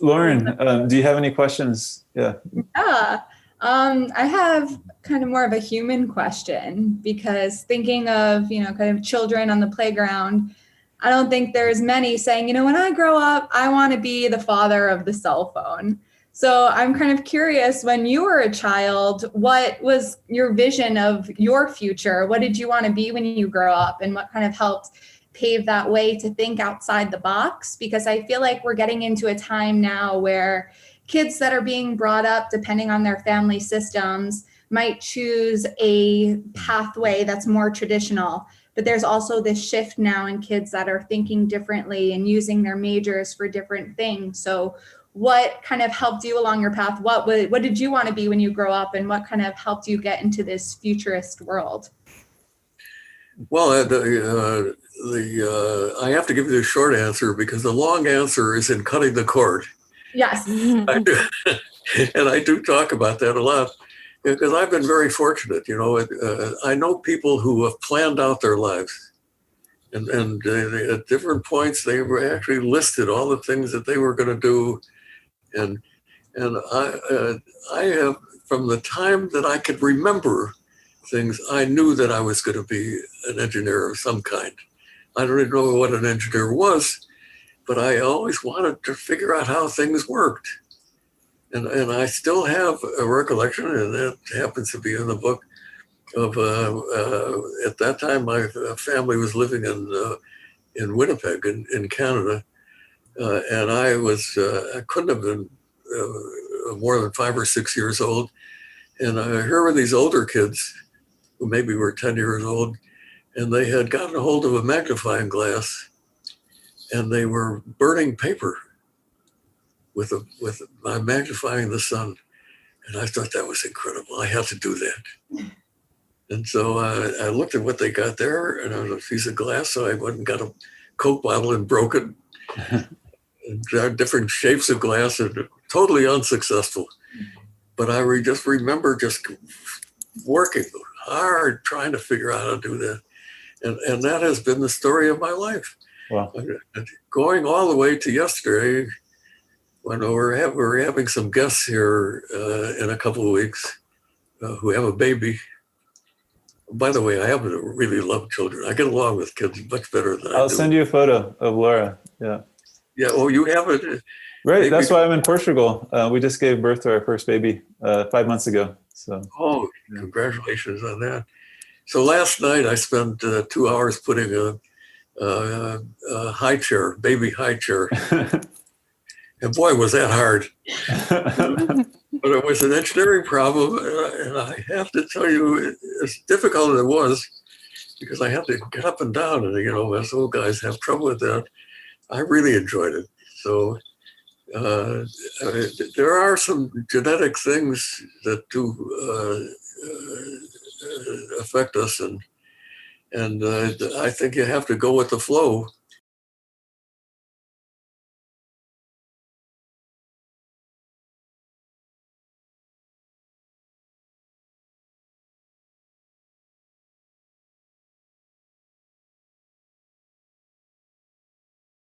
Lauren, do you have any questions? Yeah. Yeah. I have kind of more of a human question because thinking of, kind of children on the playground, I don't think there's many saying, when I grow up, I want to be the father of the cell phone. So I'm kind of curious, when you were a child, what was your vision of your future? What did you want to be when you grow up, and what kind of helped pave that way to think outside the box? Because I feel like we're getting into a time now where kids that are being brought up, depending on their family systems, might choose a pathway that's more traditional. But there's also this shift now in kids that are thinking differently and using their majors for different things. So what kind of helped you along your path? What did you want to be when you grow up, and what kind of helped you get into this futurist world? Well, I have to give you the short answer because the long answer is in cutting the cord. Yes. I do, and I do talk about that a lot because I've been very fortunate. I know people who have planned out their lives, and at different points they were actually listed all the things that they were going to do, and I have, from the time that I could remember things, I knew that I was going to be an engineer of some kind. I don't even know what an engineer was, but I always wanted to figure out how things worked. And I still have a recollection, and that happens to be in the book, of at that time my family was living in Winnipeg in Canada, and I couldn't have been more than 5 or 6 years old, and here were these older kids who maybe were 10 years old, and they had gotten a hold of a magnifying glass, and they were burning paper by magnifying the sun. And I thought that was incredible. I have to do that. And so I looked at what they got there, and it was a piece of glass. So I went and got a Coke bottle and broke it. And tried different shapes of glass, and totally unsuccessful. But I just remember just working hard, trying to figure out how to do that. And that has been the story of my life. Wow. Going all the way to yesterday, when we're having some guests here in a couple of weeks who have a baby. By the way, I happen to really love children. I get along with kids much better than I do. I'll send you a photo of Laura. Yeah. Yeah. Oh, you have it? Right. That's why I'm in Portugal. We just gave birth to our first baby 5 months ago. So. Oh, congratulations on that. So last night I spent 2 hours putting a high chair, baby high chair. And boy, was that hard. But it was an engineering problem. And I have to tell you, as difficult as it was, because I had to get up and down. And, us old guys have trouble with that. I really enjoyed it. So there are some genetic things that do affect us. And I think you have to go with the flow.